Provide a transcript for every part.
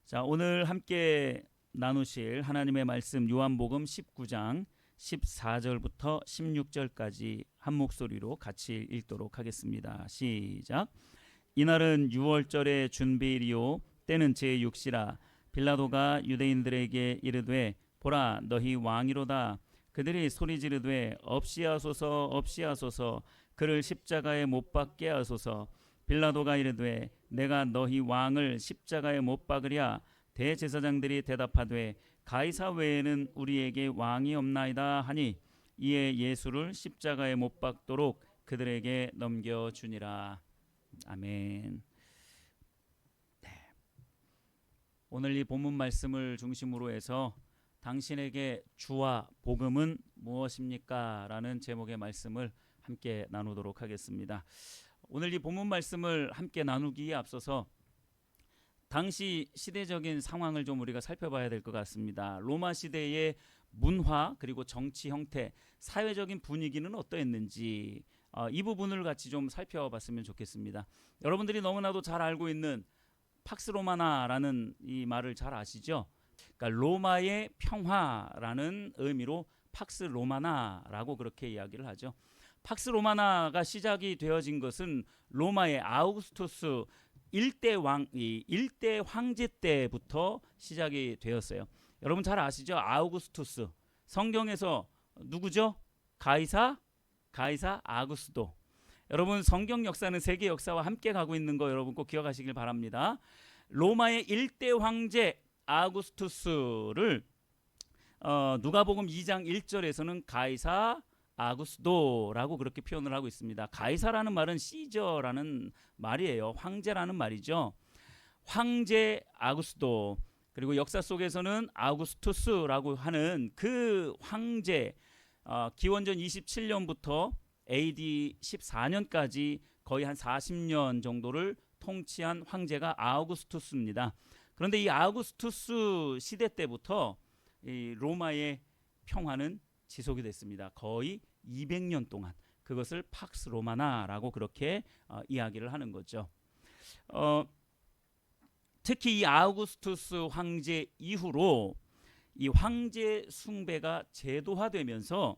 자, 오늘 함께 나누실 하나님의 말씀 요한복음 19장 14절부터 16절까지 한 목소리로 같이 읽도록 하겠습니다. 시작. 이날은 유월절의 준비일이요 때는 제6시라. 빌라도가 유대인들에게 이르되 보라 너희 왕이로다. 그들이 소리 지르되 없이하소서 없이하소서 그를 십자가에 못 박게 하소서. 빌라도가 이르되 내가 너희 왕을 십자가에 못 박으랴. 대제사장들이 대답하되 가이사 외에는 우리에게 왕이 없나이다 하니 이에 예수를 십자가에 못 박도록 그들에게 넘겨주니라. 아멘. 네. 오늘 이 본문 말씀을 중심으로 해서 당신에게 주와 복음은 무엇입니까? 라는 제목의 말씀을 함께 나누도록 하겠습니다. 오늘 이 본문 말씀을 함께 나누기에 앞서서 당시 시대적인 상황을 좀 우리가 살펴봐야 될 것 같습니다. 로마 시대의 문화 그리고 정치 형태, 사회적인 분위기는 어떠했는지 이 부분을 같이 좀 살펴봤으면 좋겠습니다. 여러분들이 너무나도 잘 알고 있는 팍스 로마나라는 이 말을 잘 아시죠? 그러니까 로마의 평화라는 의미로 팍스 로마나라고 그렇게 이야기를 하죠. 팍스 로마나가 시작이 되어진 것은 로마의 아우구스투스 일대 황제 때부터 시작이 되었어요. 여러분 잘 아시죠? 아우구스투스. 성경에서 누구죠? 가이사 아구스도. 여러분 성경 역사는 세계 역사와 함께 가고 있는 거 여러분 꼭 기억하시길 바랍니다. 로마의 일대 황제 아구스투스를 누가복음 2장 1절에서는 가이사 아구스도라고 그렇게 표현을 하고 있습니다. 가이사라는 말은 시저라는 말이에요. 황제라는 말이죠. 황제 아구스도. 그리고 역사 속에서는 아우구스투스라고 하는 그 황제, 기원전 27년부터 AD 14년까지 거의 한 40년 정도를 통치한 황제가 아우구스투스입니다. 그런데 이 아우구스투스 시대 때부터 이 로마의 평화는 지속이 됐습니다. 거의 200년 동안. 그것을 팍스 로마나라고 그렇게 이야기를 하는 거죠. 특히 이 아우구스투스 황제 이후로 이 황제 숭배가 제도화되면서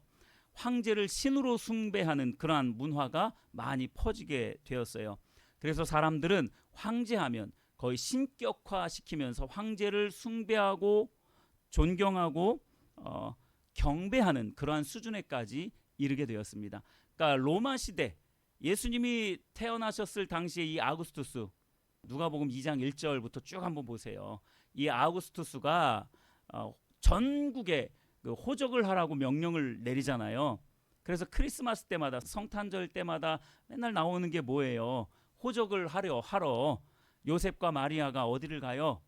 황제를 신으로 숭배하는 그러한 문화가 많이 퍼지게 되었어요. 그래서 사람들은 황제하면 거의 신격화시키면서 황제를 숭배하고 존경하고 경배하는 그러한 수준에까지 이르게 되었습니다. 그러니까 로마 시대 예수님이 태어나셨을 당시에 이 아우구스투스 누가복음 2장 1절부터 쭉 한번 보세요. 이 아우구스투스가 전국에 그 호적을 하라고 명령을 내리잖아요. 그래서 크리스마스 때마다 성탄절 때마다 맨날 나오는 게 뭐예요? 호적을 하러 요셉과 마리아가 어디를 가요?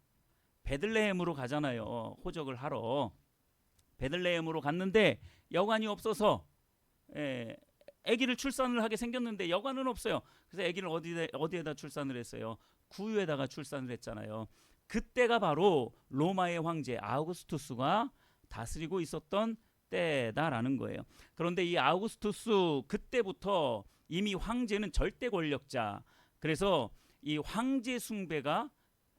베들레헴으로 가잖아요. 호적을 하러. 베들레헴으로 갔는데 여관이 없어서 아기를 출산을 하게 생겼는데 여관은 없어요. 그래서 아기를 어디에다 출산을 했어요? 구유에다가 출산을 했잖아요. 그때가 바로 로마의 황제 아우구스투스가 다스리고 있었던 때다라는 거예요. 그런데 이 아우구스투스 그때부터 이미 황제는 절대 권력자. 그래서 이 황제 숭배가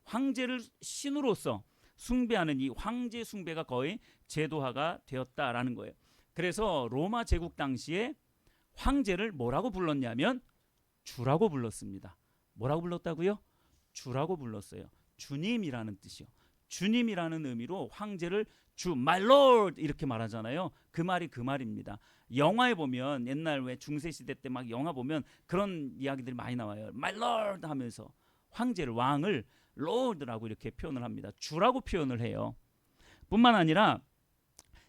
황제를 신으로서 숭배하는 이 황제 숭배가 거의 제도화가 되었다라는 거예요. 그래서 로마 제국 당시에 황제를 뭐라고 불렀냐면 주라고 불렀습니다. 뭐라고 불렀다고요? 주라고 불렀어요. 주님이라는 뜻이요. 주님이라는 의미로 황제를 주, my lord 이렇게 말하잖아요. 그 말이 그 말입니다. 영화에 보면 옛날 왜 중세시대 때 막 영화 보면 그런 이야기들이 많이 나와요. my lord 하면서 황제를 왕을 lord라고 이렇게 표현을 합니다. 주라고 표현을 해요. 뿐만 아니라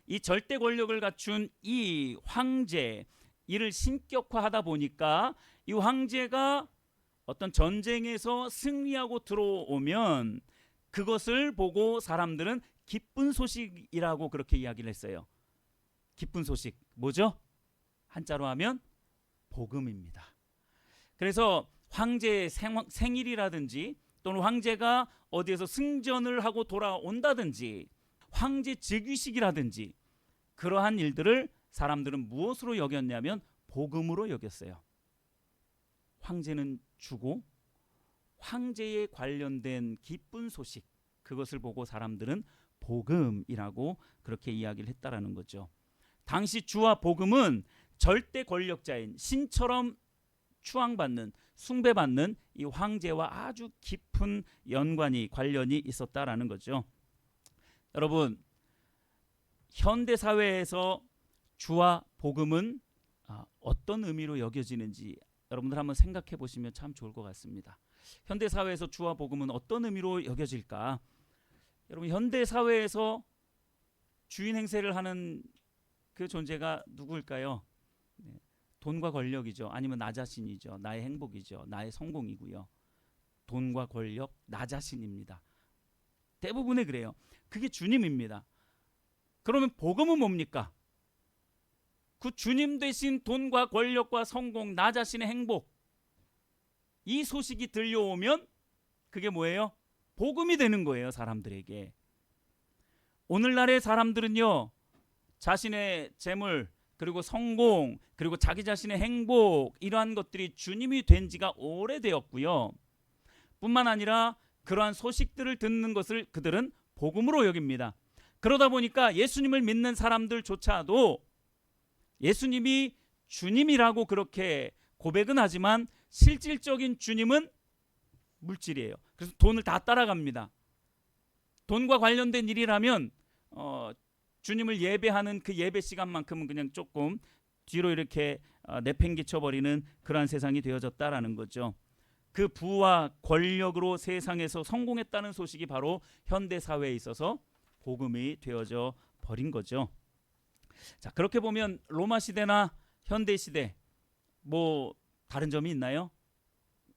이 절대 권력을 갖춘 이 황제 이를 신격화하다 보니까 이 황제가 어떤 전쟁에서 승리하고 들어오면 그것을 보고 사람들은 기쁜 소식이라고 그렇게 이야기를 했어요. 기쁜 소식 뭐죠? 한자로 하면 복음입니다. 그래서 황제의 생일이라든지 또는 황제가 어디에서 승전을 하고 돌아온다든지 황제 즉위식이라든지 그러한 일들을 사람들은 무엇으로 여겼냐면 복음으로 여겼어요. 황제는 주고 황제에 관련된 기쁜 소식 그것을 보고 사람들은 복음이라고 그렇게 이야기를 했다라는 거죠. 당시 주와 복음은 절대 권력자인 신처럼 추앙받는, 숭배받는 이 황제와 아주 깊은 관련이 있었다라는 거죠. 여러분, 현대 사회에서 주와 복음은 어떤 의미로 여겨지는지 여러분들 한번 생각해 보시면 참 좋을 것 같습니다. 현대 사회에서 주와 복음은 어떤 의미로 여겨질까? 여러분, 현대 사회에서 주인 행세를 하는 그 존재가 누구일까요? 돈과 권력이죠. 아니면 나 자신이죠. 나의 행복이죠. 나의 성공이고요. 돈과 권력, 나 자신입니다. 대부분의 그래요. 그게 주님입니다. 그러면 복음은 뭡니까? 그 주님 대신 돈과 권력과 성공, 나 자신의 행복, 이 소식이 들려오면 그게 뭐예요? 복음이 되는 거예요, 사람들에게. 오늘날의 사람들은요, 자신의 재물, 그리고 성공, 그리고 자기 자신의 행복, 이러한 것들이 주님이 된 지가 오래되었고요. 뿐만 아니라 그러한 소식들을 듣는 것을 그들은 복음으로 여깁니다. 그러다 보니까 예수님을 믿는 사람들조차도 예수님이 주님이라고 그렇게 고백은 하지만 실질적인 주님은 물질이에요. 그래서 돈을 다 따라갑니다. 돈과 관련된 일이라면 주님을 예배하는 그 예배 시간만큼은 그냥 조금 뒤로 이렇게 내팽개쳐버리는 그러한 세상이 되어졌다라는 거죠. 그 부와 권력으로 세상에서 성공했다는 소식이 바로 현대 사회에 있어서 복음이 되어져 버린 거죠. 자, 그렇게 보면 로마 시대나 현대 시대 뭐 다른 점이 있나요?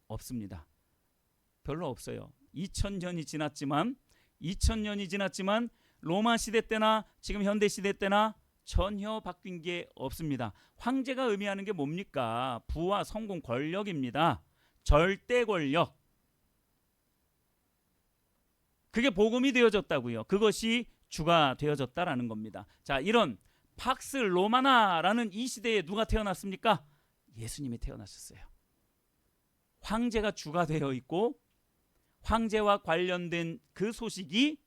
없습니다. 별로 없어요. 2000년이 지났지만 로마 시대 때나 지금 현대 시대 때나 전혀 바뀐 게 없습니다. 황제가 의미하는 게 뭡니까? 부와 성공, 권력입니다. 절대 권력. 그게 복음이 되어졌다고요. 그것이 주가 되어졌다라는 겁니다. 자, 이런 팍스 로마나라는 이 시대에 누가 태어났습니까? 예수님이 태어나셨어요. 황제가 주가 되어 있고 황제와 관련된 그 소식이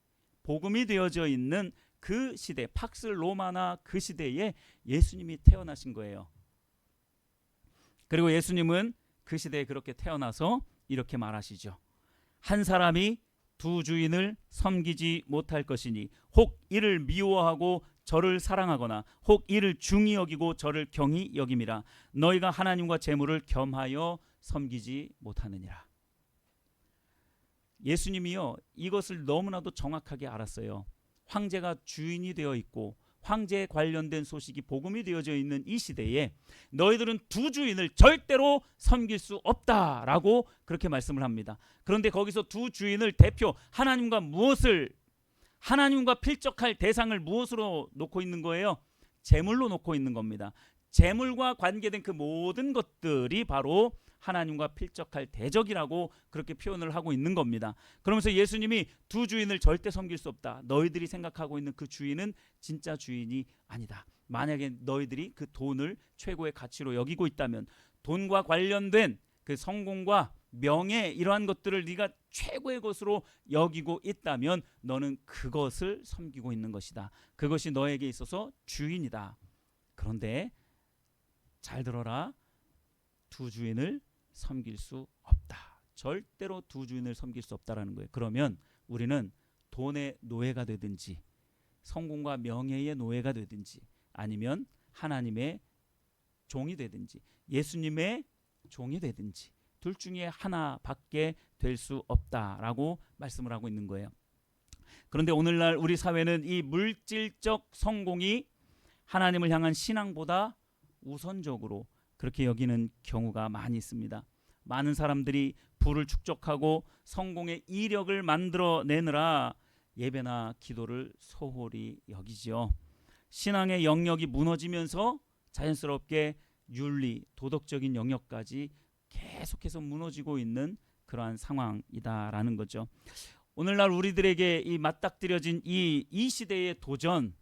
복음이 되어져 있는 그 시대, 팍스 로마나 그 시대에 예수님이 태어나신 거예요. 그리고 예수님은 그 시대에 그렇게 태어나서 이렇게 말하시죠. 한 사람이 두 주인을 섬기지 못할 것이니 혹 이를 미워하고 저를 사랑하거나 혹 이를 중히 여기고 저를 경히 여김이라. 너희가 하나님과 재물을 겸하여 섬기지 못하느니라. 예수님이요, 이것을 너무나도 정확하게 알았어요. 황제가 주인이 되어 있고 황제에 관련된 소식이 복음이 되어져 있는 이 시대에 너희들은 두 주인을 절대로 섬길 수 없다라고 그렇게 말씀을 합니다. 그런데 거기서 두 주인을 대표 하나님과 필적할 대상을 무엇으로 놓고 있는 거예요? 재물로 놓고 있는 겁니다. 재물과 관계된 그 모든 것들이 바로 하나님과 필적할 대적이라고 그렇게 표현을 하고 있는 겁니다. 그러면서 예수님이 두 주인을 절대 섬길 수 없다. 너희들이 생각하고 있는 그 주인은 진짜 주인이 아니다. 만약에 너희들이 그 돈을 최고의 가치로 여기고 있다면, 돈과 관련된 그 성공과 명예, 이러한 것들을 네가 최고의 것으로 여기고 있다면 너는 그것을 섬기고 있는 것이다. 그것이 너에게 있어서 주인이다. 그런데 잘 들어라. 두 주인을 섬길 수 없다. 절대로 두 주인을 섬길 수 없다라는 거예요. 그러면 우리는 돈의 노예가 되든지 성공과 명예의 노예가 되든지 아니면 하나님의 종이 되든지 예수님의 종이 되든지 둘 중에 하나밖에 될 수 없다라고 말씀을 하고 있는 거예요. 그런데 오늘날 우리 사회는 이 물질적 성공이 하나님을 향한 신앙보다 우선적으로 그렇게 여기는 경우가 많이 있습니다. 많은 사람들이 부를 축적하고 성공의 이력을 만들어내느라 예배나 기도를 소홀히 여기지요. 신앙의 영역이 무너지면서 자연스럽게 윤리, 도덕적인 영역까지 계속해서 무너지고 있는 그러한 상황이다라는 거죠. 오늘날 우리들에게 이 맞닥뜨려진 이 시대의 도전,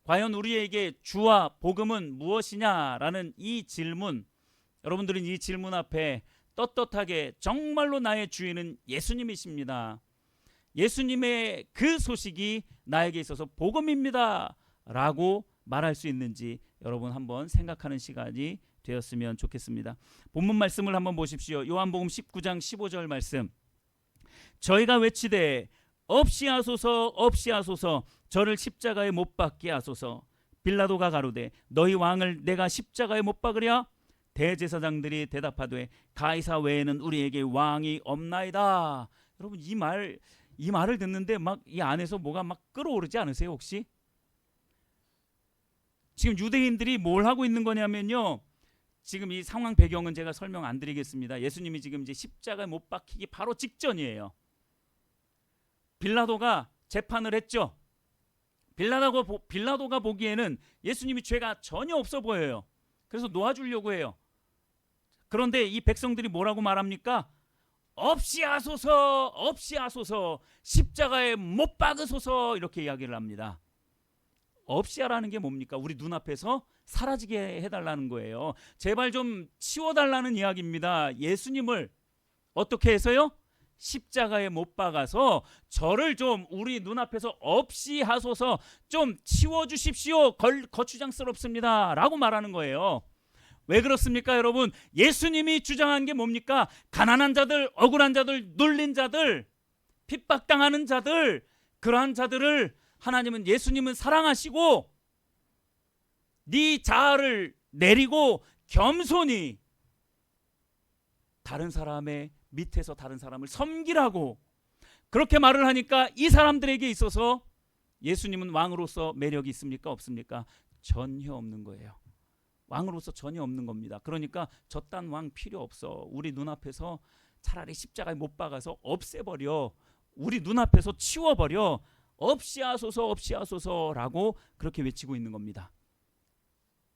과연 우리에게 주와 복음은 무엇이냐라는 이 질문, 여러분들은 이 질문 앞에 떳떳하게 정말로 나의 주인은 예수님이십니다. 예수님의 그 소식이 나에게 있어서 복음입니다 라고 말할 수 있는지 여러분 한번 생각하는 시간이 되었으면 좋겠습니다. 본문 말씀을 한번 보십시오. 요한복음 19장 15절 말씀. 저희가 외치되 없이 하소서 없이 하소서 저를 십자가에 못 박게 하소서. 빌라도가 가로되 너희 왕을 내가 십자가에 못 박으랴? 대제사장들이 대답하되 가이사 외에는 우리에게 왕이 없나이다. 여러분 이 말을 듣는데 막 이 안에서 뭐가 막 끓어오르지 않으세요 혹시? 지금 유대인들이 뭘 하고 있는 거냐면요. 지금 이 상황 배경은 제가 설명 안 드리겠습니다. 예수님이 지금 이제 십자가에 못 박히기 바로 직전이에요. 빌라도가 재판을 했죠. 빌라도가 보기에는 예수님이 죄가 전혀 없어 보여요. 그래서 놓아주려고 해요. 그런데 이 백성들이 뭐라고 말합니까? 없이 하소서 없이 하소서 십자가에 못 박으소서 이렇게 이야기를 합니다. 없이 하라는 게 뭡니까? 우리 눈앞에서 사라지게 해달라는 거예요. 제발 좀 치워달라는 이야기입니다. 예수님을 어떻게 해서요? 십자가에 못 박아서 저를 좀 우리 눈앞에서 없이 하소서 좀 치워주십시오. 거추장스럽습니다 라고 말하는 거예요. 왜 그렇습니까 여러분? 예수님이 주장한 게 뭡니까? 가난한 자들, 억울한 자들, 눌린 자들, 핍박당하는 자들, 그러한 자들을 하나님은 예수님은 사랑하시고 네 자아를 내리고 겸손히 다른 사람의 밑에서 다른 사람을 섬기라고 그렇게 말을 하니까 이 사람들에게 있어서 예수님은 왕으로서 매력이 있습니까? 없습니까? 전혀 없는 거예요. 왕으로서 전혀 없는 겁니다. 그러니까 저딴 왕 필요 없어. 우리 눈앞에서 차라리 십자가에 못 박아서 없애버려. 우리 눈앞에서 치워버려. 없이 하소서 없이 하소서라고 그렇게 외치고 있는 겁니다.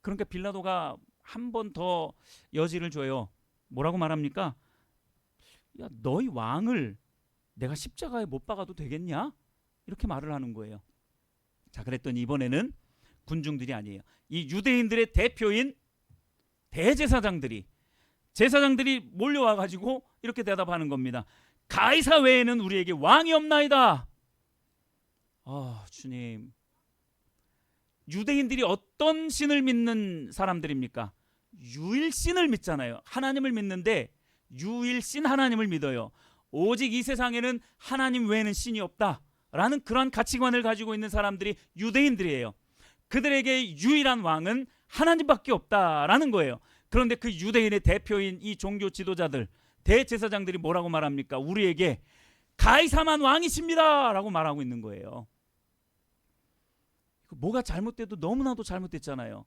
그러니까 빌라도가 한 번 더 여지를 줘요. 뭐라고 말합니까? 야, 너희 왕을 내가 십자가에 못 박아도 되겠냐? 이렇게 말을 하는 거예요. 자, 그랬더니 이번에는 군중들이 아니에요. 이 유대인들의 대표인 대제사장들이 몰려와 가지고 이렇게 대답하는 겁니다. 가이사 외에는 우리에게 왕이 없나이다. 주님, 유대인들이 어떤 신을 믿는 사람들입니까? 유일신을 믿잖아요. 하나님을 믿는데 유일신 하나님을 믿어요. 오직 이 세상에는 하나님 외에는 신이 없다라는 그런 가치관을 가지고 있는 사람들이 유대인들이에요. 그들에게 유일한 왕은 하나님밖에 없다라는 거예요. 그런데 그 유대인의 대표인 이 종교 지도자들, 대제사장들이 뭐라고 말합니까? 우리에게 가이사만 왕이십니다 라고 말하고 있는 거예요. 뭐가 잘못돼도 너무나도 잘못됐잖아요.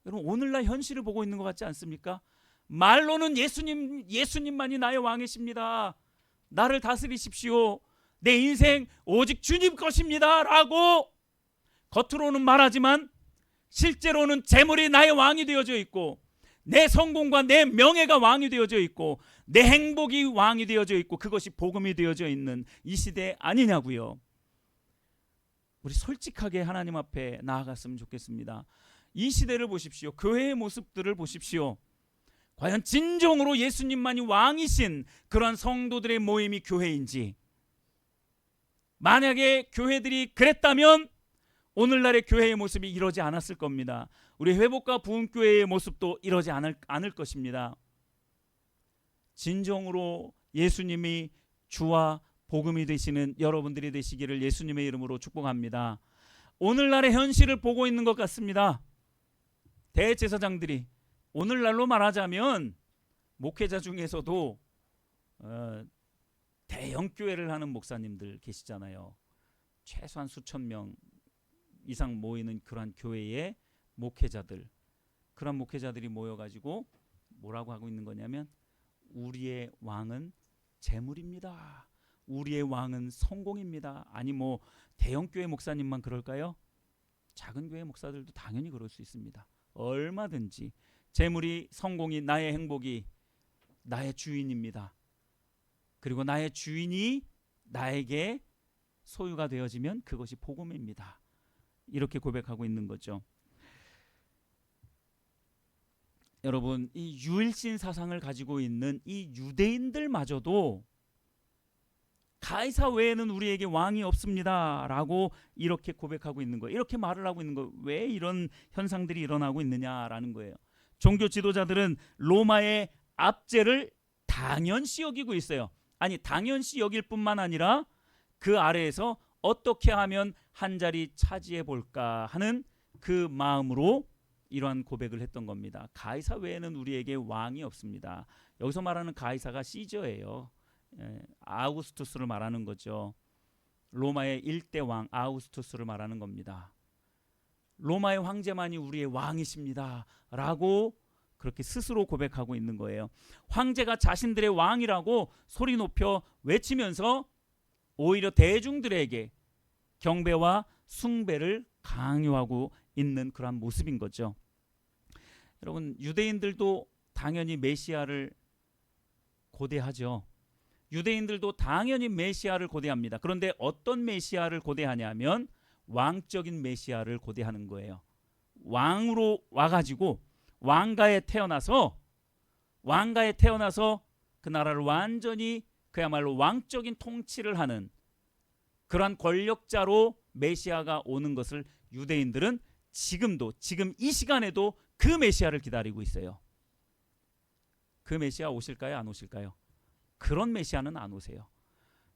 여러분 오늘날 현실을 보고 있는 것 같지 않습니까? 말로는 예수님만이 나의 왕이십니다. 나를 다스리십시오. 내 인생 오직 주님 것입니다 라고 겉으로는 말하지만 실제로는 재물이 나의 왕이 되어져 있고 내 성공과 내 명예가 왕이 되어져 있고 내 행복이 왕이 되어져 있고 그것이 복음이 되어져 있는 이 시대 아니냐고요. 우리 솔직하게 하나님 앞에 나아갔으면 좋겠습니다. 이 시대를 보십시오. 교회의 모습들을 보십시오. 과연 진정으로 예수님만이 왕이신 그런 성도들의 모임이 교회인지, 만약에 교회들이 그랬다면 오늘날의 교회의 모습이 이러지 않았을 겁니다. 우리 회복과 부흥교회의 모습도 이러지 않을 것입니다. 진정으로 예수님이 주와 복음이 되시는 여러분들이 되시기를 예수님의 이름으로 축복합니다. 오늘날의 현실을 보고 있는 것 같습니다. 대제사장들이, 오늘날로 말하자면 목회자 중에서도 대형 교회를 하는 목사님들 계시잖아요. 최소한 수천 명 이상 모이는 그러한 교회의 목회자들, 그런 목회자들이 모여가지고 뭐라고 하고 있는 거냐면 우리의 왕은 재물입니다. 우리의 왕은 성공입니다. 아니 뭐 대형 교회 목사님만 그럴까요? 작은 교회 목사들도 당연히 그럴 수 있습니다. 얼마든지 재물이, 성공이, 나의 행복이 나의 주인입니다. 그리고 나의 주인이 나에게 소유가 되어지면 그것이 복음입니다. 이렇게 고백하고 있는 거죠. 여러분, 이 유일신 사상을 가지고 있는 이 유대인들마저도 가이사 외에는 우리에게 왕이 없습니다라고 이렇게 고백하고 있는 거예요. 이렇게 말을 하고 있는 거예요. 왜 이런 현상들이 일어나고 있느냐라는 거예요. 종교 지도자들은 로마의 압제를 당연시 여기고 있어요. 아니, 당연시 여길 뿐만 아니라 그 아래에서 어떻게 하면 한 자리 차지해 볼까 하는 그 마음으로 이러한 고백을 했던 겁니다. 가이사 외에는 우리에게 왕이 없습니다. 여기서 말하는 가이사가 시저예요. 아우구스투스를 말하는 거죠. 로마의 1대 왕 아우구스투스를 말하는 겁니다. 로마의 황제만이 우리의 왕이십니다 라고 그렇게 스스로 고백하고 있는 거예요. 황제가 자신들의 왕이라고 소리 높여 외치면서 오히려 대중들에게 경배와 숭배를 강요하고 있는 그러한 모습인 거죠. 여러분, 유대인들도 당연히 메시아를 고대하죠. 유대인들도 당연히 메시아를 고대합니다. 그런데 어떤 메시아를 고대하냐면 왕적인 메시아를 고대하는 거예요. 왕으로 와가지고 왕가에 태어나서 그 나라를 완전히 그야말로 왕적인 통치를 하는 그러한 권력자로 메시아가 오는 것을 유대인들은 지금 이 시간에도 그 메시아를 기다리고 있어요. 그 메시아 오실까요? 안 오실까요? 그런 메시아는 안 오세요.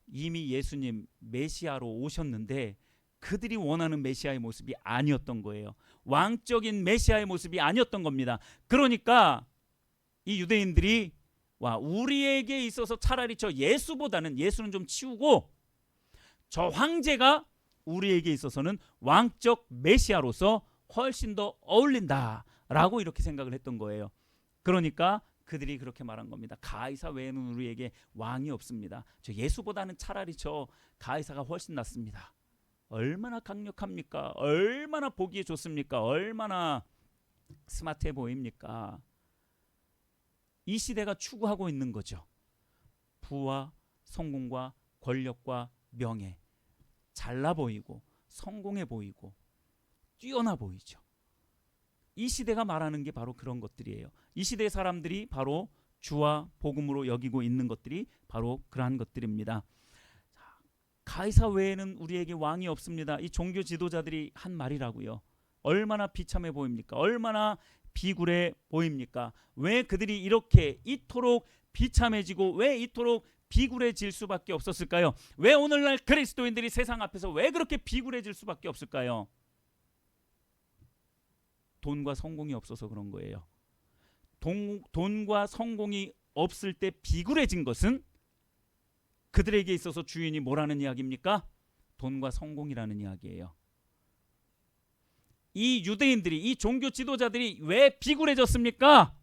이미 예수님 메시아로 오셨는데 그들이 원하는 메시아의 모습이 아니었던 거예요. 왕적인 메시아의 모습이 아니었던 겁니다. 그러니까 이 유대인들이 우리에게 있어서 차라리 저 예수보다는, 예수는 좀 치우고 저 황제가 우리에게 있어서는 왕적 메시아로서 훨씬 더 어울린다라고 이렇게 생각을 했던 거예요. 그러니까 그들이 그렇게 말한 겁니다. 가이사 외에는 우리에게 왕이 없습니다. 저 예수보다는 차라리 저 가이사가 훨씬 낫습니다. 얼마나 강력합니까? 얼마나 보기에 좋습니까? 얼마나 스마트해 보입니까? 이 시대가 추구하고 있는 거죠. 부와 성공과 권력과 명예, 잘나 보이고 성공해 보이고 뛰어나 보이죠. 이 시대가 말하는 게 바로 그런 것들이에요. 이 시대의 사람들이 바로 주와 복음으로 여기고 있는 것들이 바로 그러한 것들입니다. 가이사 외에는 우리에게 왕이 없습니다. 이 종교 지도자들이 한 말이라고요. 얼마나 비참해 보입니까? 얼마나 비굴해 보입니까? 왜 그들이 이렇게 이토록 비참해지고 왜 이토록 비굴해질 수밖에 없었을까요? 왜 오늘날 그리스도인들이 세상 앞에서 왜 그렇게 비굴해질 수밖에 없을까요? 돈과 성공이 없어서 그런 거예요. 돈과 성공이 없을 때 비굴해진 것은 그들에게 있어서 주인이 뭐라는 이야기입니까? 돈과 성공이라는 이야기예요. 이 유대인들이, 이 종교 지도자들이 왜 비굴해졌습니까?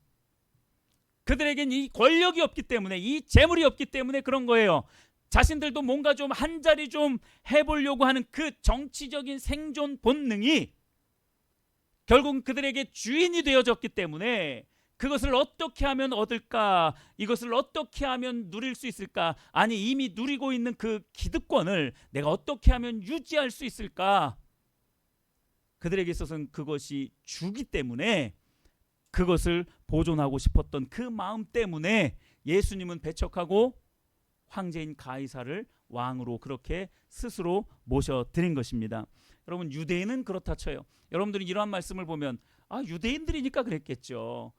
그들에겐 이 권력이 없기 때문에, 이 재물이 없기 때문에 그런 거예요. 자신들도 뭔가 좀 한 자리 좀 해보려고 하는 그 정치적인 생존 본능이 결국 그들에게 주인이 되어졌기 때문에 그것을 어떻게 하면 얻을까? 이것을 어떻게 하면 누릴 수 있을까? 아니, 이미 누리고 있는 그 기득권을 내가 어떻게 하면 유지할 수 있을까? 그들에게 있어서는 그것이 주기 때문에 그것을 보존하고 싶었던 그 마음 때문에 예수님은 배척하고 황제인 가이사를 왕으로 그렇게 스스로 모셔드린 것입니다. 여러분, 유대인은 그렇다 쳐요. 여러분들이 이러한 말씀을 보면 유대인들이니까 그랬겠죠.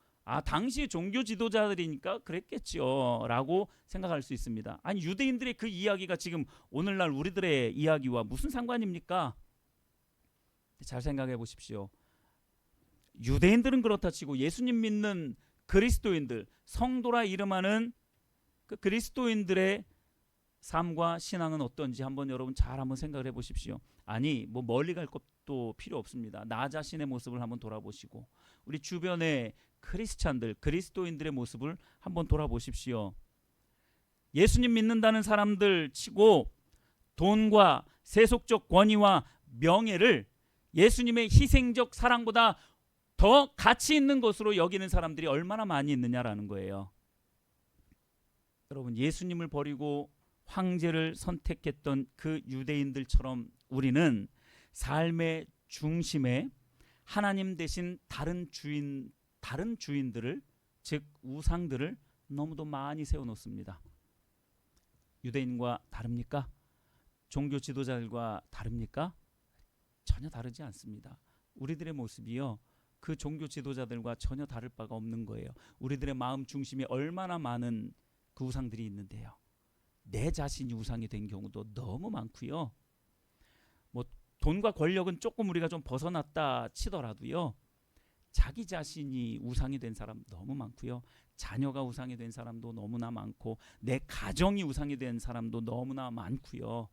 당시 종교 지도자들이니까 그랬겠죠 라고 생각할 수 있습니다. 아니, 유대인들의 그 이야기가 지금 오늘날 우리들의 이야기와 무슨 상관입니까? 잘 생각해 보십시오. 유대인들은 그렇다 치고 예수님 믿는 그리스도인들, 성도라 이름하는 그 그리스도인들의 삶과 신앙은 어떤지 한번 여러분 잘 한번 생각을 해 보십시오. 아니, 뭐 멀리 갈 것도 필요 없습니다. 나 자신의 모습을 한번 돌아보시고 우리 주변의 크리스찬들, 그리스도인들의 모습을 한번 돌아보십시오. 예수님 믿는다는 사람들 치고 돈과 세속적 권위와 명예를 예수님의 희생적 사랑보다 더 가치 있는 것으로 여기는 사람들이 얼마나 많이 있느냐라는 거예요. 여러분, 예수님을 버리고 황제를 선택했던 그 유대인들처럼 우리는 삶의 중심에 하나님 대신 다른 주인들을, 즉 우상들을 너무도 많이 세워놓습니다. 유대인과 다릅니까? 종교 지도자들과 다릅니까? 전혀 다르지 않습니다. 우리들의 모습이요, 그 종교 지도자들과 전혀 다를 바가 없는 거예요. 우리들의 마음 중심에 얼마나 많은 그 우상들이 있는데요. 내 자신이 우상이 된 경우도 너무 많고요. 뭐 돈과 권력은 조금 우리가 좀 벗어났다 치더라도요, 자기 자신이 우상이 된 사람 너무 많고요. 자녀가 우상이 된 사람도 너무나 많고, 내 가정이 우상이 된 사람도 너무나 많고요.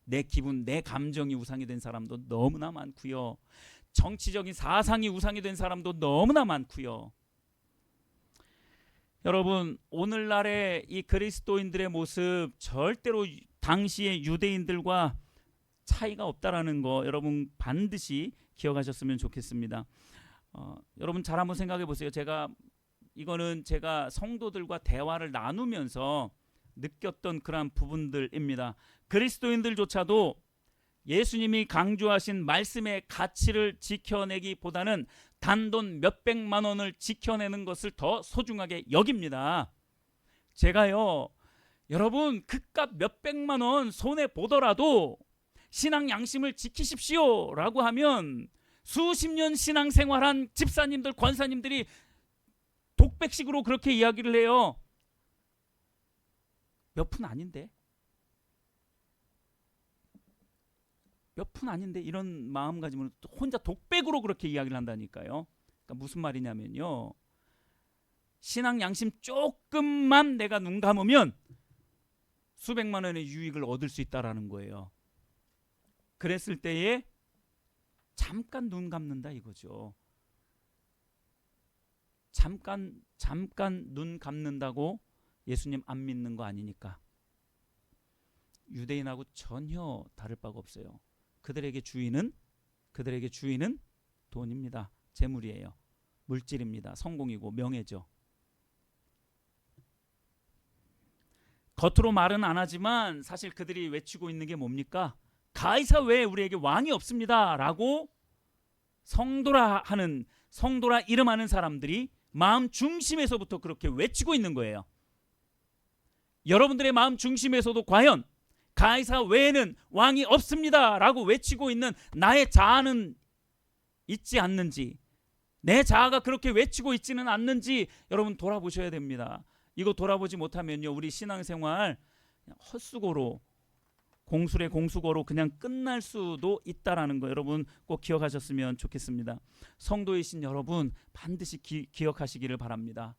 내 기분, 내 감정이 우상이 된 사람도 너무나 많고요. 정치적인 사상이 우상이 된 사람도 너무나 많고요. 여러분, 오늘날의 이 그리스도인들의 모습 절대로 당시의 유대인들과 차이가 없다라는 거 여러분 반드시 기억하셨으면 좋겠습니다. 여러분 잘 한번 생각해 보세요. 이거는 제가 성도들과 대화를 나누면서 느꼈던 그러한 부분들입니다. 그리스도인들조차도 예수님이 강조하신 말씀의 가치를 지켜내기보다는 단돈 몇백만 원을 지켜내는 것을 더 소중하게 여깁니다. 제가요, 여러분 그깟 몇백만 원 손해 보더라도 신앙 양심을 지키십시오 라고 하면 수십 년 신앙생활한 집사님들, 권사님들이 독백식으로 그렇게 이야기를 해요. 몇 푼 아닌데? 몇 푼 아닌데? 이런 마음가짐으로 혼자 독백으로 그렇게 이야기를 한다니까요. 그러니까 무슨 말이냐면요, 신앙 양심 조금만 내가 눈 감으면 수백만 원의 유익을 얻을 수 있다라는 거예요. 그랬을 때에 잠깐 눈 감는다 이거죠. 잠깐 눈 감는다고 예수님 안 믿는 거 아니니까. 유대인하고 전혀 다를 바가 없어요. 그들에게 주인은 돈입니다. 재물이에요. 물질입니다. 성공이고 명예죠. 겉으로 말은 안 하지만 사실 그들이 외치고 있는 게 뭡니까? 가이사 외에 우리에게 왕이 없습니다 라고 성도라 이름하는 사람들이 마음 중심에서부터 그렇게 외치고 있는 거예요. 여러분들의 마음 중심에서도 과연 가이사 외에는 왕이 없습니다 라고 외치고 있는 나의 자아는 있지 않는지, 내 자아가 그렇게 외치고 있지는 않는지 여러분 돌아보셔야 됩니다. 이거 돌아보지 못하면요, 우리 신앙생활 헛수고로, 공술의 공수고로 그냥 끝날 수도 있다라는 거 여러분 꼭 기억하셨으면 좋겠습니다. 성도이신 여러분 반드시 기억하시기를 바랍니다.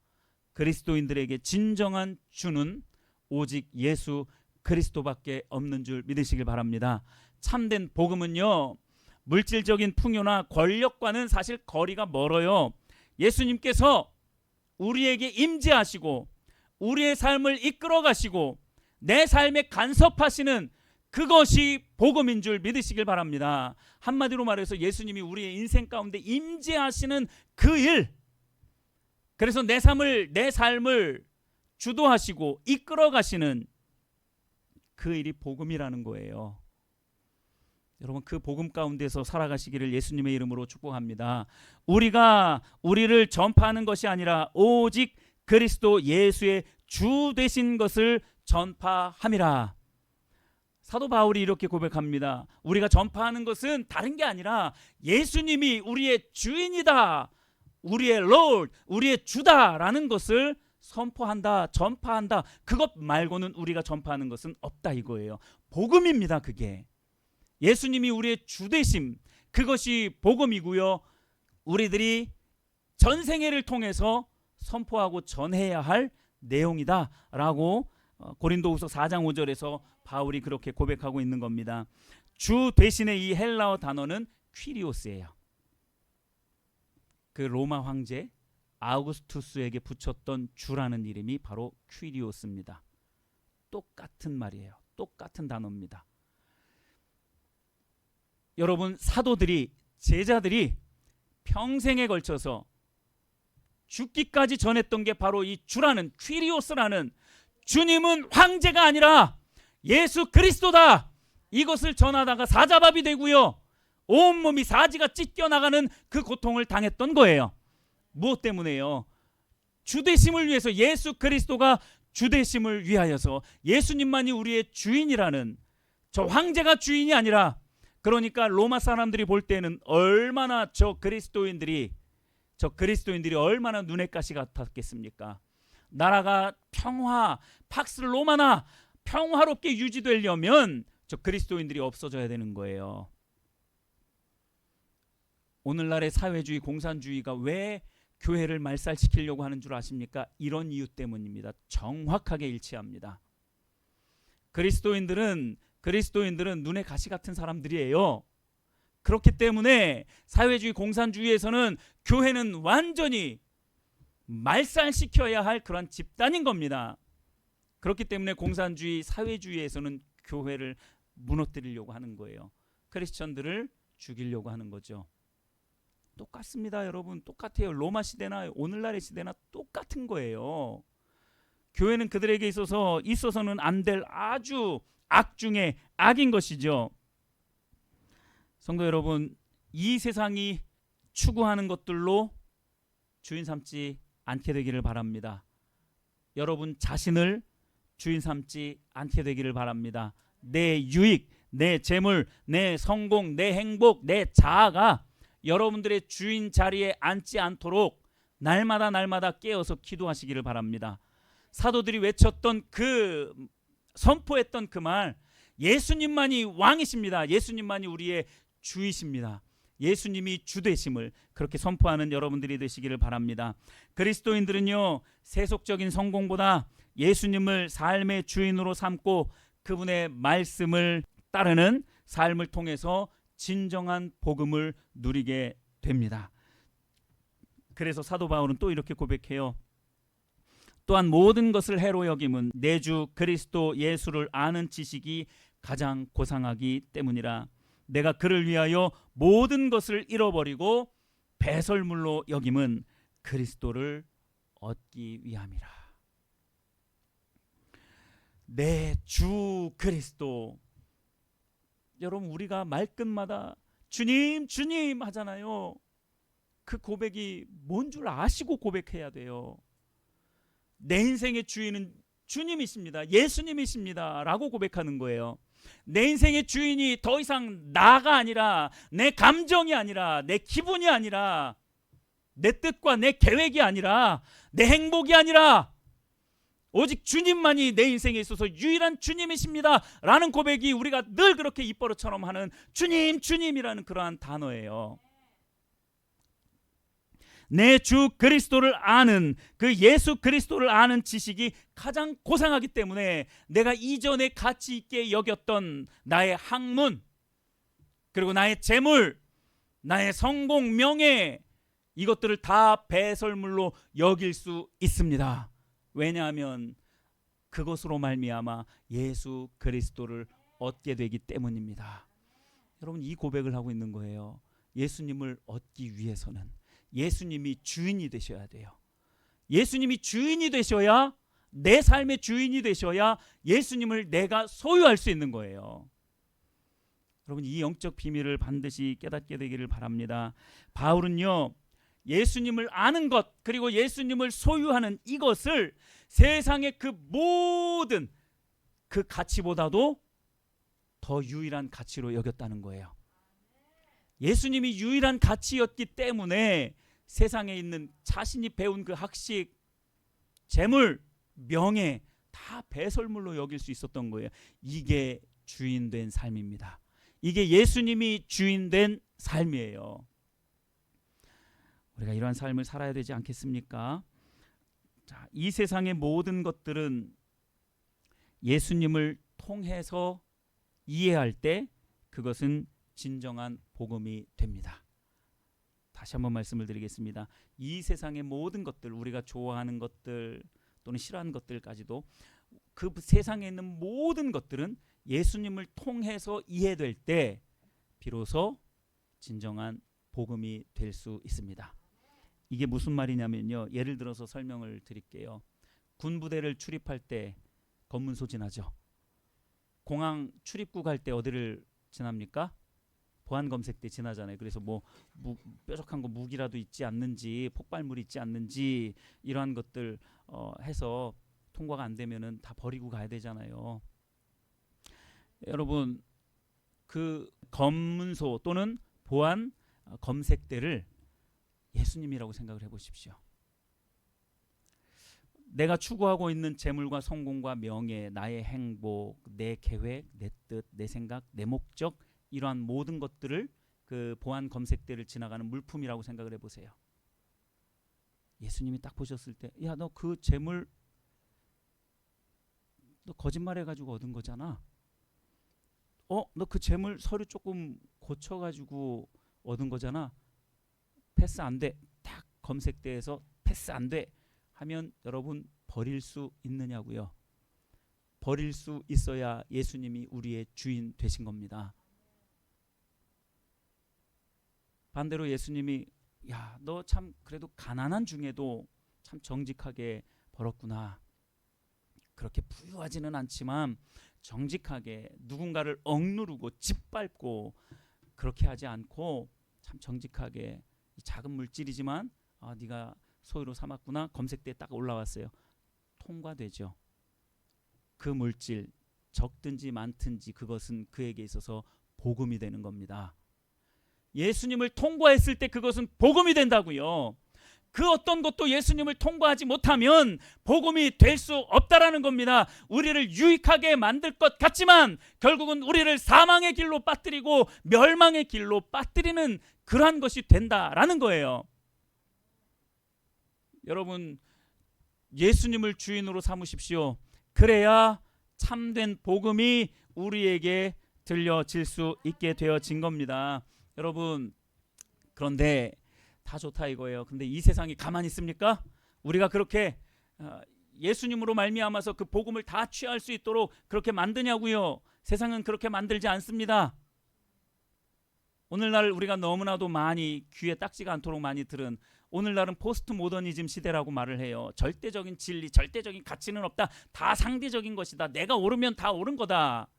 그리스도인들에게 진정한 주는 오직 예수 그리스도밖에 없는 줄 믿으시길 바랍니다. 참된 복음은요, 물질적인 풍요나 권력과는 사실 거리가 멀어요. 예수님께서 우리에게 임재하시고 우리의 삶을 이끌어 가시고 내 삶에 간섭하시는 그것이 복음인 줄 믿으시길 바랍니다. 한마디로 말해서 예수님이 우리의 인생 가운데 임재하시는 그 일, 그래서 내 삶을 주도하시고 이끌어 가시는 그 일이 복음이라는 거예요. 여러분 그 복음 가운데서 살아가시기를 예수님의 이름으로 축복합니다. 우리가 우리를 전파하는 것이 아니라 오직 그리스도 예수의 주 되신 것을 전파함이라. 사도 바울이 이렇게 고백합니다. 우리가 전파하는 것은 다른 게 아니라 예수님이 우리의 주인이다, 우리의 Lord, 우리의 주다라는 것을 선포한다, 전파한다. 그것 말고는 우리가 전파하는 것은 없다 이거예요. 복음입니다. 그게 예수님이 우리의 주되심, 그것이 복음이고요. 우리들이 전생애를 통해서 선포하고 전해야 할 내용이다라고 고린도후서 4장 5절에서 바울이 그렇게 고백하고 있는 겁니다. 주 대신에 이 헬라어 단어는 퀴리오스예요. 그 로마 황제 아우구스투스에게 붙였던 주라는 이름이 바로 퀴리오스입니다. 똑같은 말이에요. 똑같은 단어입니다. 여러분 사도들이, 제자들이 평생에 걸쳐서 죽기까지 전했던 게 바로 이 주라는, 퀴리오스라는, 주님은 황제가 아니라 예수 그리스도다, 이것을 전하다가 사자밥이 되고요, 온몸이 사지가 찢겨나가는 그 고통을 당했던 거예요. 무엇 때문에요? 주되심을 위해서, 예수 그리스도가 주되심을 위하여서 예수님만이 우리의 주인이라는 저 황제가 주인이 아니라, 그러니까 로마 사람들이 볼 때는 얼마나 저 그리스도인들이 얼마나 눈의 가시 같았겠습니까? 나라가 팍스 로마나 평화롭게 유지되려면 저 그리스도인들이 없어져야 되는 거예요. 오늘날의 사회주의 공산주의가 왜 교회를 말살시키려고 하는 줄 아십니까? 이런 이유 때문입니다. 정확하게 일치합니다. 그리스도인들은 눈의 가시 같은 사람들이에요. 그렇기 때문에 사회주의 공산주의에서는 교회는 완전히 말살시켜야 할 그런 집단인 겁니다. 그렇기 때문에 공산주의 사회주의에서는 교회를 무너뜨리려고 하는 거예요. 크리스천들을 죽이려고 하는 거죠. 똑같습니다, 여러분. 똑같아요. 로마 시대나 오늘날의 시대나 똑같은 거예요. 교회는 그들에게 있어서는 안 될 아주 악 중에 악인 것이죠. 성도 여러분, 이 세상이 추구하는 것들로 주인 삼지 않게 되기를 바랍니다. 여러분 자신을 주인 삼지 않게 되기를 바랍니다. 내 유익, 내 재물, 내 성공, 내 행복, 내 자아가 여러분들의 주인 자리에 앉지 않도록 날마다 깨어서 기도하시기를 바랍니다. 사도들이 외쳤던 선포했던 그 말, 예수님만이 왕이십니다. 예수님만이 우리의 주이십니다. 예수님이 주되심을 그렇게 선포하는 여러분들이 되시기를 바랍니다. 그리스도인들은요, 세속적인 성공보다 예수님을 삶의 주인으로 삼고 그분의 말씀을 따르는 삶을 통해서 진정한 복음을 누리게 됩니다. 그래서 사도 바울은 또 이렇게 고백해요. 또한 모든 것을 해로 여김은 내 주 그리스도 예수를 아는 지식이 가장 고상하기 때문이라. 내가 그를 위하여 모든 것을 잃어버리고 배설물로 여김은 그리스도를 얻기 위함이라. 내 주 그리스도. 여러분, 우리가 말끝마다 주님 주님 하잖아요. 그 고백이 뭔 줄 아시고 고백해야 돼요. 내 인생의 주인은 주님이십니다. 예수님이십니다 라고 고백하는 거예요. 내 인생의 주인이 더 이상 나가 아니라, 내 감정이 아니라, 내 기분이 아니라, 내 뜻과 내 계획이 아니라, 내 행복이 아니라 오직 주님만이 내 인생에 있어서 유일한 주님이십니다 라는 고백이 우리가 늘 그렇게 입버릇처럼 하는 주님 주님이라는 그러한 단어예요. 내 주 그리스도를 아는, 그 예수 그리스도를 아는 지식이 가장 고상하기 때문에 내가 이전에 가치 있게 여겼던 나의 학문, 그리고 나의 재물, 나의 성공, 명예, 이것들을 다 배설물로 여길 수 있습니다. 왜냐하면 그것으로 말미암아 예수 그리스도를 얻게 되기 때문입니다. 여러분, 이 고백을 하고 있는 거예요. 예수님을 얻기 위해서는 예수님이 주인이 되셔야 돼요. 예수님이 주인이 되셔야, 내 삶의 주인이 되셔야 예수님을 내가 소유할 수 있는 거예요. 여러분, 이 영적 비밀을 반드시 깨닫게 되기를 바랍니다. 바울은요, 예수님을 아는 것, 그리고 예수님을 소유하는 이것을 세상의 그 모든 그 가치보다도 더 유일한 가치로 여겼다는 거예요. 예수님이 유일한 가치였기 때문에 세상에 있는 자신이 배운 그 학식, 재물, 명예 다 배설물로 여길 수 있었던 거예요. 이게 주인된 삶입니다. 이게 예수님이 주인된 삶이에요. 우리가 이러한 삶을 살아야 되지 않겠습니까? 자, 이 세상의 모든 것들은 예수님을 통해서 이해할 때 그것은 진정한 복음이 됩니다. 다시 한번 말씀을 드리겠습니다. 이 세상의 모든 것들, 우리가 좋아하는 것들 또는 싫어하는 것들까지도, 그 세상에 있는 모든 것들은 예수님을 통해서 이해될 때 비로소 진정한 복음이 될 수 있습니다. 이게 무슨 말이냐면요, 예를 들어서 설명을 드릴게요. 군부대를 출입할 때 검문소 지나죠. 공항 출입국 갈 때 어디를 지납니까? 보안 검색 때 지나잖아요. 그래서 뭐 뾰족한 거 무기라도 있지 않는지, 폭발물이 있지 않는지, 이러한 것들 해서 통과가 안 되면은 다 버리고 가야 되잖아요. 여러분, 그 검문소 또는 보안 검색대를 예수님이라고 생각을 해보십시오. 내가 추구하고 있는 재물과 성공과 명예, 나의 행복, 내 계획, 내 뜻, 내 생각, 내 목적, 이러한 모든 것들을 그 보안 검색대를 지나가는 물품이라고 생각을 해보세요. 예수님이 딱 보셨을 때, 야, 너 그 재물 너 거짓말해가지고 얻은 거잖아. 너 그 재물 서류 조금 고쳐가지고 얻은 거잖아. 패스 안 돼. 딱 검색대에서 패스 안 돼 하면 여러분 버릴 수 있느냐고요. 버릴 수 있어야 예수님이 우리의 주인 되신 겁니다. 반대로 예수님이 야, 너 참 그래도 가난한 중에도 참 정직하게 벌었구나. 그렇게 부유하지는 않지만 정직하게 누군가를 억누르고 짓밟고 그렇게 하지 않고 참 정직하게 작은 물질이지만 네가 소유로 삼았구나. 검색대에 딱 올라왔어요. 통과되죠. 그 물질 적든지 많든지 그것은 그에게 있어서 복음이 되는 겁니다. 예수님을 통과했을 때 그것은 복음이 된다고요. 그 어떤 것도 예수님을 통과하지 못하면 복음이 될 수 없다라는 겁니다. 우리를 유익하게 만들 것 같지만 결국은 우리를 사망의 길로 빠뜨리고 멸망의 길로 빠뜨리는 그러한 것이 된다라는 거예요. 여러분, 예수님을 주인으로 삼으십시오. 그래야 참된 복음이 우리에게 들려질 수 있게 되어진 겁니다. 여러분, 그런데 다 좋다 이거예요. 근데 이 세상이 가만히 있습니까? 우리가 그렇게 예수님으로 말미암아서 그 복음을 다 취할 수 있도록 그렇게 만드냐고요. 세상은 그렇게 만들지 않습니다. 오늘날 우리가 너무나도 많이 귀에 딱지가 않도록 많이 들은, 오늘날은 포스트 모더니즘 시대라고 말을 해요. 절대적인 진리, 절대적인 가치는 없다. 다 상대적인 것이다. 내가 옳으면 다 옳은 거다.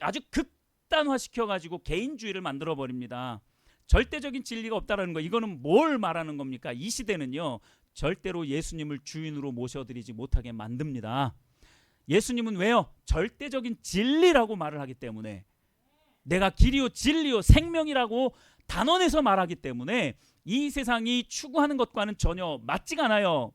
아주 극단화시켜가지고 개인주의를 만들어버립니다. 절대적인 진리가 없다라는 거, 이거는 뭘 말하는 겁니까? 이 시대는요, 절대로 예수님을 주인으로 모셔드리지 못하게 만듭니다. 예수님은 왜요? 절대적인 진리라고 말을 하기 때문에, 내가 길이요 진리요 생명이라고 단언해서 말하기 때문에 이 세상이 추구하는 것과는 전혀 맞지가 않아요.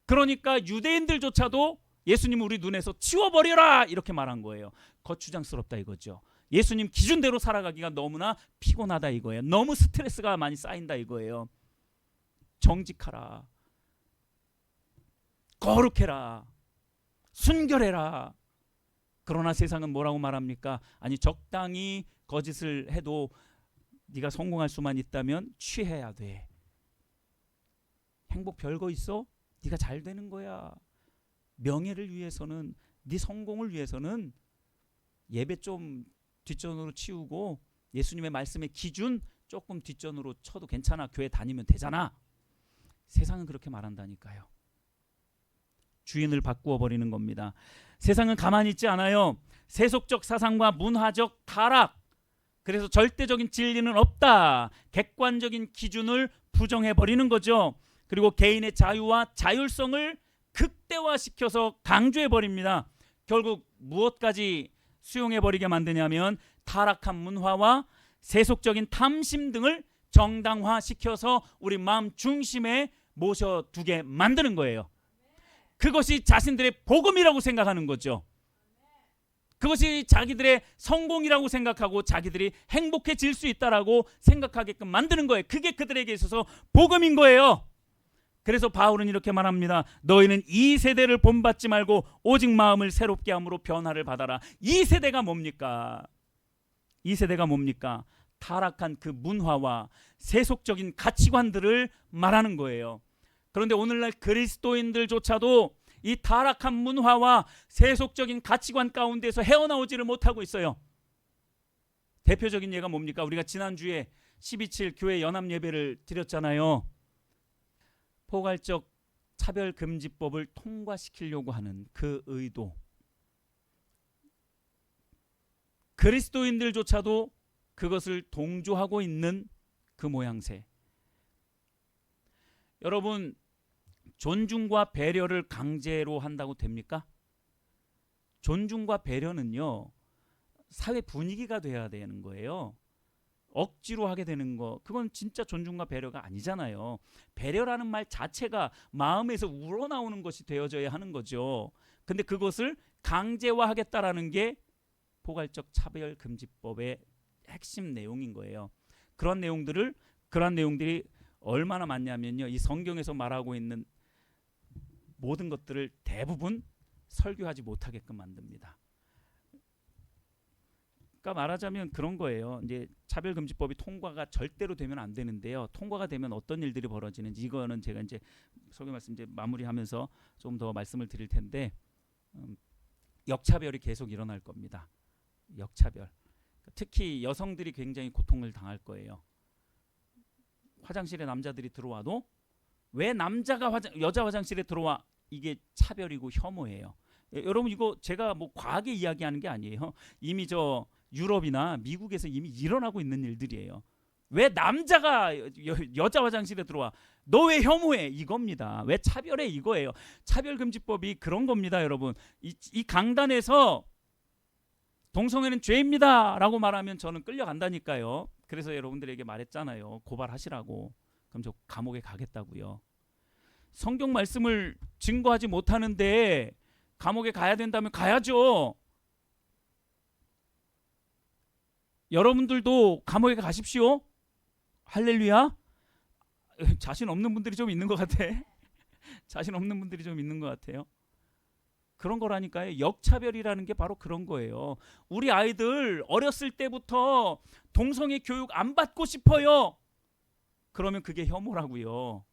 그러니까 유대인들조차도 예수님 우리 눈에서 치워버려라 이렇게 말한 거예요. 거추장스럽다 이거죠. 예수님 기준대로 살아가기가 너무나 피곤하다 이거예요. 너무 스트레스가 많이 쌓인다 이거예요. 정직하라, 거룩해라, 순결해라. 그러나 세상은 뭐라고 말합니까? 아니, 적당히 거짓을 해도 네가 성공할 수만 있다면 취해야 돼. 행복 별거 있어? 네가 잘 되는 거야. 명예를 위해서는, 네 성공을 위해서는 예배 좀 뒷전으로 치우고 예수님의 말씀의 기준 조금 뒷전으로 쳐도 괜찮아. 교회 다니면 되잖아. 세상은 그렇게 말한다니까요. 주인을 바꾸어 버리는 겁니다. 세상은 가만히 있지 않아요. 세속적 사상과 문화적 타락, 그래서 절대적인 진리는 없다. 객관적인 기준을 부정해 버리는 거죠. 그리고 개인의 자유와 자율성을 극대화시켜서 강조해 버립니다. 결국 무엇까지 수용해 버리게 만드냐면 타락한 문화와 세속적인 탐심 등을 정당화시켜서 우리 마음 중심에 모셔두게 만드는 거예요. 그것이 자신들의 복음이라고 생각하는 거죠. 그것이 자기들의 성공이라고 생각하고 자기들이 행복해질 수 있다라고 생각하게끔 만드는 거예요. 그게 그들에게 있어서 복음인 거예요. 그래서 바울은 이렇게 말합니다. 너희는 이 세대를 본받지 말고 오직 마음을 새롭게 함으로 변화를 받아라. 이 세대가 뭡니까? 이 세대가 뭡니까? 타락한 그 문화와 세속적인 가치관들을 말하는 거예요. 그런데 오늘날 그리스도인들조차도 이 타락한 문화와 세속적인 가치관 가운데서 헤어나오지를 못하고 있어요. 대표적인 예가 뭡니까? 우리가 지난주에 12.7 교회 연합 예배를 드렸잖아요. 포괄적 차별금지법을 통과시키려고 하는 그 의도, 그리스도인들조차도 그것을 동조하고 있는 그 모양새. 여러분, 존중과 배려를 강제로 한다고 됩니까? 존중과 배려는요, 사회 분위기가 돼야 되는 거예요. 억지로 하게 되는 거, 그건 진짜 존중과 배려가 아니잖아요. 배려라는 말 자체가 마음에서 우러나오는 것이 되어져야 하는 거죠. 근데 그것을 강제화하겠다라는 게 포괄적 차별금지법의 핵심 내용인 거예요. 그런 내용들이 얼마나 많냐면요, 이 성경에서 말하고 있는 모든 것들을 대부분 설교하지 못하게끔 만듭니다. 그러니까 말하자면 그런 거예요. 이제 차별금지법이 통과가 절대로 되면 안 되는데요. 통과가 되면 어떤 일들이 벌어지는지, 이거는 제가 이제 설교 말씀 이제 마무리하면서 좀 더 말씀을 드릴 텐데, 역차별이 계속 일어날 겁니다. 역차별. 특히 여성들이 굉장히 고통을 당할 거예요. 화장실에 남자들이 들어와도 왜 남자가 여자 화장실에 들어와? 이게 차별이고 혐오예요. 여러분, 이거 제가 뭐 과하게 이야기하는 게 아니에요. 이미 저 유럽이나 미국에서 이미 일어나고 있는 일들이에요. 왜 남자가 여자 화장실에 들어와? 너 왜 혐오해? 이겁니다. 왜 차별해? 이거예요. 차별금지법이 그런 겁니다, 여러분. 이 강단에서 동성애는 죄입니다 라고 말하면 저는 끌려간다니까요. 그래서 여러분들에게 말했잖아요. 고발하시라고. 그럼 저 감옥에 가겠다고요. 성경 말씀을 증거하지 못하는데 감옥에 가야 된다면 가야죠. 여러분들도 감옥에 가십시오. 할렐루야. 자신 없는 분들이 좀 있는 것 같아. 자신 없는 분들이 좀 있는 것 같아요. 그런 거라니까요. 역차별이라는 게 바로 그런 거예요. 우리 아이들 어렸을 때부터 동성애 교육 안 받고 싶어요. 그러면 그게 혐오라고요.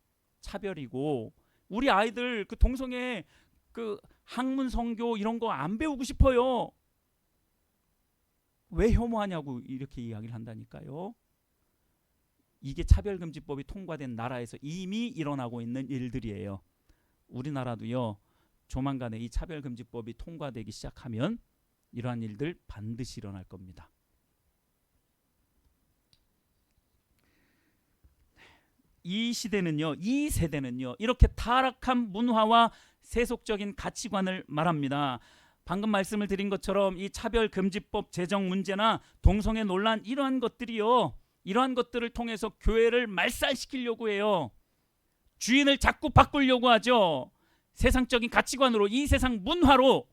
차별이고, 우리 아이들 그 동성애 그 학문 성교 이런 거 안 배우고 싶어요. 왜 혐오하냐고 이렇게 이야기를 한다니까요. 이게 차별금지법이 통과된 나라에서 이미 일어나고 있는 일들이에요. 우리나라도요, 조만간에 이 차별금지법이 통과되기 시작하면 이러한 일들 반드시 일어날 겁니다. 이 시대는요, 이 세대는요, 이렇게 타락한 문화와 세속적인 가치관을 말합니다. 방금 말씀을 드린 것처럼 이 차별금지법 제정 문제나 동성애 논란, 이러한 것들이요, 이러한 것들을 통해서 교회를 말살시키려고 해요. 주인을 자꾸 바꾸려고 하죠. 세상적인 가치관으로, 이 세상 문화로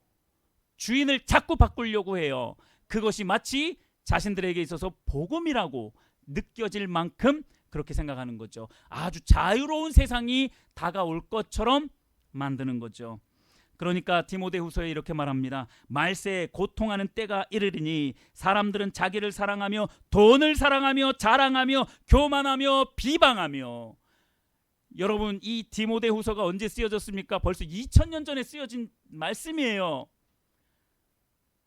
주인을 자꾸 바꾸려고 해요. 그것이 마치 자신들에게 있어서 복음이라고 느껴질 만큼 그렇게 생각하는 거죠. 아주 자유로운 세상이 다가올 것처럼 만드는 거죠. 그러니까 디모데후서에 이렇게 말합니다. 말세에 고통하는 때가 이르리니 사람들은 자기를 사랑하며 돈을 사랑하며 자랑하며 교만하며 비방하며. 여러분, 이 디모데후서가 언제 쓰여졌습니까? 벌써 2000년 전에 쓰여진 말씀이에요.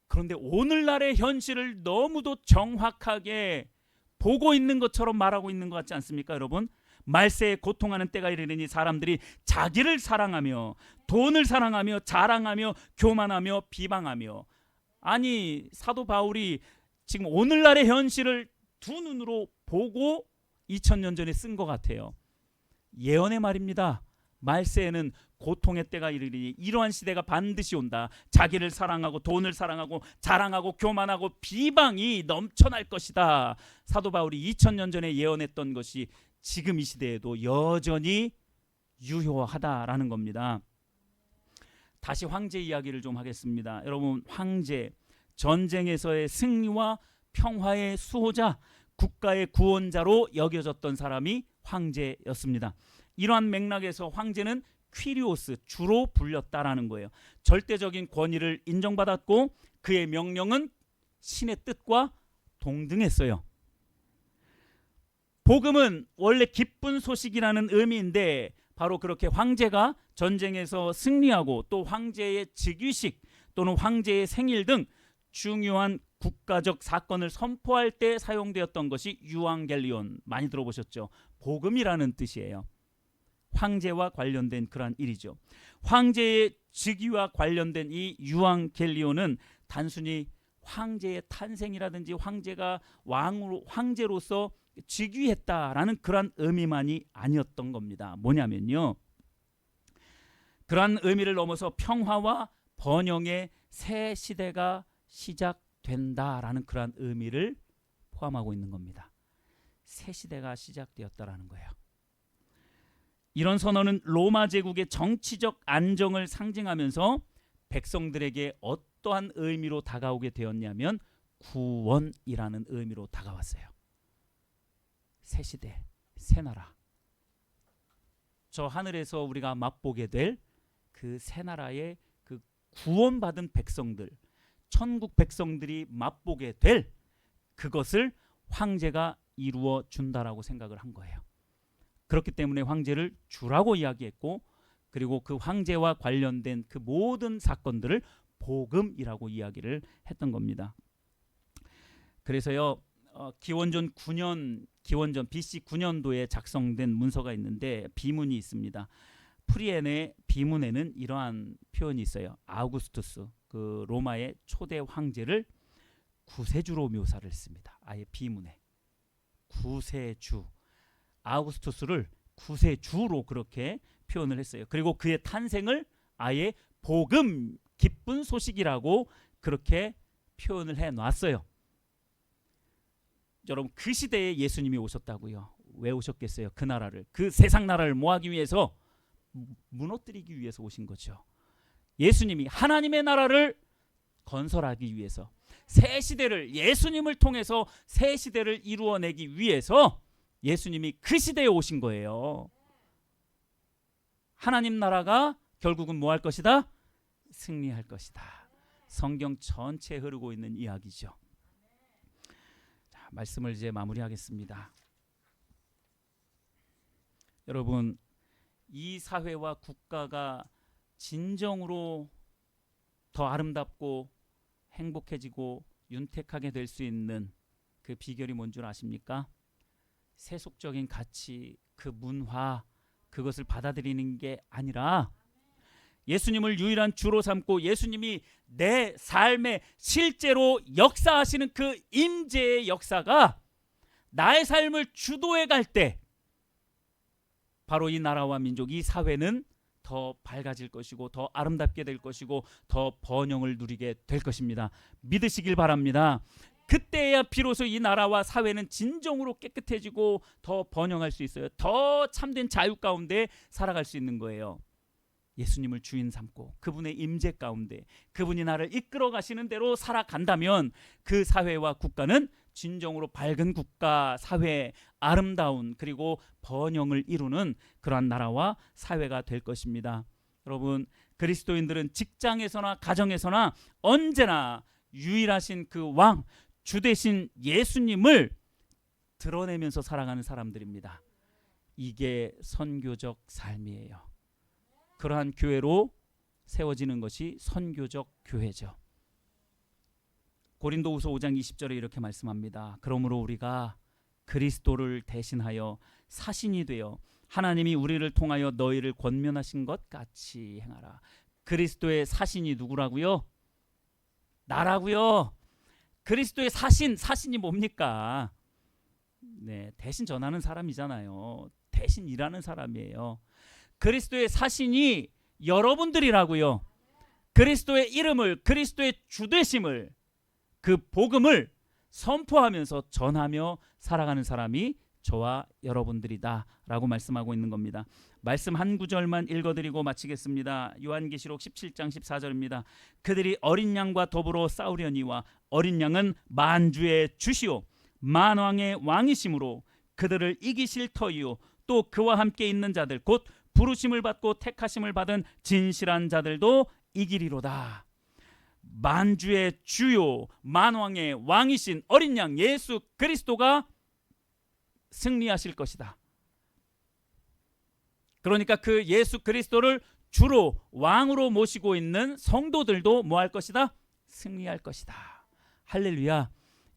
그런데 오늘날의 현실을 너무도 정확하게 보고 있는 것처럼 말하고 있는 것 같지 않습니까, 여러분? 말세에 고통하는 때가 이르니 사람들이 자기를 사랑하며 돈을 사랑하며 자랑하며 교만하며 비방하며. 아니, 사도 바울이 지금 오늘날의 현실을 두 눈으로 보고 2000년 전에 쓴 것 같아요. 예언의 말입니다. 말세에는 고통의 때가 이르리니 이러한 시대가 반드시 온다. 자기를 사랑하고 돈을 사랑하고 자랑하고 교만하고 비방이 넘쳐날 것이다. 사도 바울이 2000년 전에 예언했던 것이 지금 이 시대에도 여전히 유효하다라는 겁니다. 다시 황제 이야기를 좀 하겠습니다. 여러분, 황제, 전쟁에서의 승리와 평화의 수호자, 국가의 구원자로 여겨졌던 사람이 황제였습니다. 이러한 맥락에서 황제는 퀴리오스, 주로 불렸다라는 거예요. 절대적인 권위를 인정받았고 그의 명령은 신의 뜻과 동등했어요. 복음은 원래 기쁜 소식이라는 의미인데 바로 그렇게 황제가 전쟁에서 승리하고 또 황제의 즉위식 또는 황제의 생일 등 중요한 국가적 사건을 선포할 때 사용되었던 것이 유앙겔리온, 많이 들어보셨죠? 복음이라는 뜻이에요. 황제와 관련된 그러한 일이죠. 황제의 즉위와 관련된 이 유앙겔리온은 단순히 황제의 탄생이라든지 황제가 황제로서 즉위했다라는 그런 의미만이 아니었던 겁니다. 뭐냐면요, 그러한 의미를 넘어서 평화와 번영의 새 시대가 시작된다라는 그러한 의미를 포함하고 있는 겁니다. 새 시대가 시작되었다라는 거예요. 이런 선언은 로마 제국의 정치적 안정을 상징하면서 백성들에게 어떠한 의미로 다가오게 되었냐면 구원이라는 의미로 다가왔어요. 새 시대, 새 나라. 저 하늘에서 우리가 맛보게 될 그 새 나라의 그 구원받은 백성들, 천국 백성들이 맛보게 될 그것을 황제가 이루어 준다라고 생각을 한 거예요. 그렇기 때문에 황제를 주라고 이야기했고, 그리고 그 황제와 관련된 그 모든 사건들을 복음이라고 이야기를 했던 겁니다. 그래서요, 기원전 BC 9년도에 작성된 문서가 있는데 비문이 있습니다. 프리엔의 비문에는 이러한 표현이 있어요. 아우구스투스, 그 로마의 초대 황제를 구세주로 묘사를 했습니다. 아예 비문에 구세주, 아우구스투스를 구세주로 그렇게 표현을 했어요. 그리고 그의 탄생을 아예 복음, 기쁜 소식이라고 그렇게 표현을 해놨어요. 여러분, 그 시대에 예수님이 오셨다고요. 왜 오셨겠어요? 그 나라를, 그 세상 나라를 뭐하기 위해서? 무너뜨리기 위해서 오신 거죠. 예수님이 하나님의 나라를 건설하기 위해서, 새 시대를, 예수님을 통해서 새 시대를 이루어내기 위해서 예수님이 그 시대에 오신 거예요. 하나님 나라가 결국은 뭐 할 것이다? 승리할 것이다. 성경 전체에 흐르고 있는 이야기죠. 자, 말씀을 이제 마무리하겠습니다. 여러분, 이 사회와 국가가 진정으로 더 아름답고 행복해지고 윤택하게 될 수 있는 그 비결이 뭔 줄 아십니까? 세속적인 가치, 그 문화, 그것을 받아들이는 게 아니라 예수님을 유일한 주로 삼고 예수님이 내 삶에 실제로 역사하시는 그 임재의 역사가 나의 삶을 주도해 갈 때 바로 이 나라와 민족, 이 사회는 더 밝아질 것이고 더 아름답게 될 것이고 더 번영을 누리게 될 것입니다. 믿으시길 바랍니다. 그때야 비로소 이 나라와 사회는 진정으로 깨끗해지고 더 번영할 수 있어요. 더 참된 자유 가운데 살아갈 수 있는 거예요. 예수님을 주인 삼고 그분의 임재 가운데 그분이 나를 이끌어 가시는 대로 살아간다면 그 사회와 국가는 진정으로 밝은 국가, 사회, 아름다운 그리고 번영을 이루는 그러한 나라와 사회가 될 것입니다. 여러분, 그리스도인들은 직장에서나 가정에서나 언제나 유일하신 그 왕, 주 되신 예수님을 드러내면서 살아가는 사람들입니다. 이게 선교적 삶이에요. 그러한 교회로 세워지는 것이 선교적 교회죠. 고린도후서 5장 20절에 이렇게 말씀합니다. 그러므로 우리가 그리스도를 대신하여 사신이 되어 하나님이 우리를 통하여 너희를 권면하신 것 같이 행하라. 그리스도의 사신이 누구라고요? 나라고요. 그리스도의 사신이 뭡니까? 네, 대신 전하는 사람이잖아요. 대신 일하는 사람이에요. 그리스도의 사신이 여러분들이라고요. 그리스도의 이름을, 그리스도의 주되심을, 그 복음을 선포하면서 전하며 살아가는 사람이 저와 여러분들이다 라고 말씀하고 있는 겁니다. 말씀 한 구절만 읽어드리고 마치겠습니다. 요한계시록 17장 14절입니다. 그들이 어린 양과 더불어 싸우려니와 어린 양은 만주의 주시오 만왕의 왕이심으로 그들을 이기실 터이요 또 그와 함께 있는 자들 곧 부르심을 받고 택하심을 받은 진실한 자들도 이기리로다. 만주의 주요 만왕의 왕이신 어린 양 예수 그리스도가 승리하실 것이다. 그러니까 그 예수 그리스도를 주로 왕으로 모시고 있는 성도들도 뭐 할 것이다? 승리할 것이다. 할렐루야.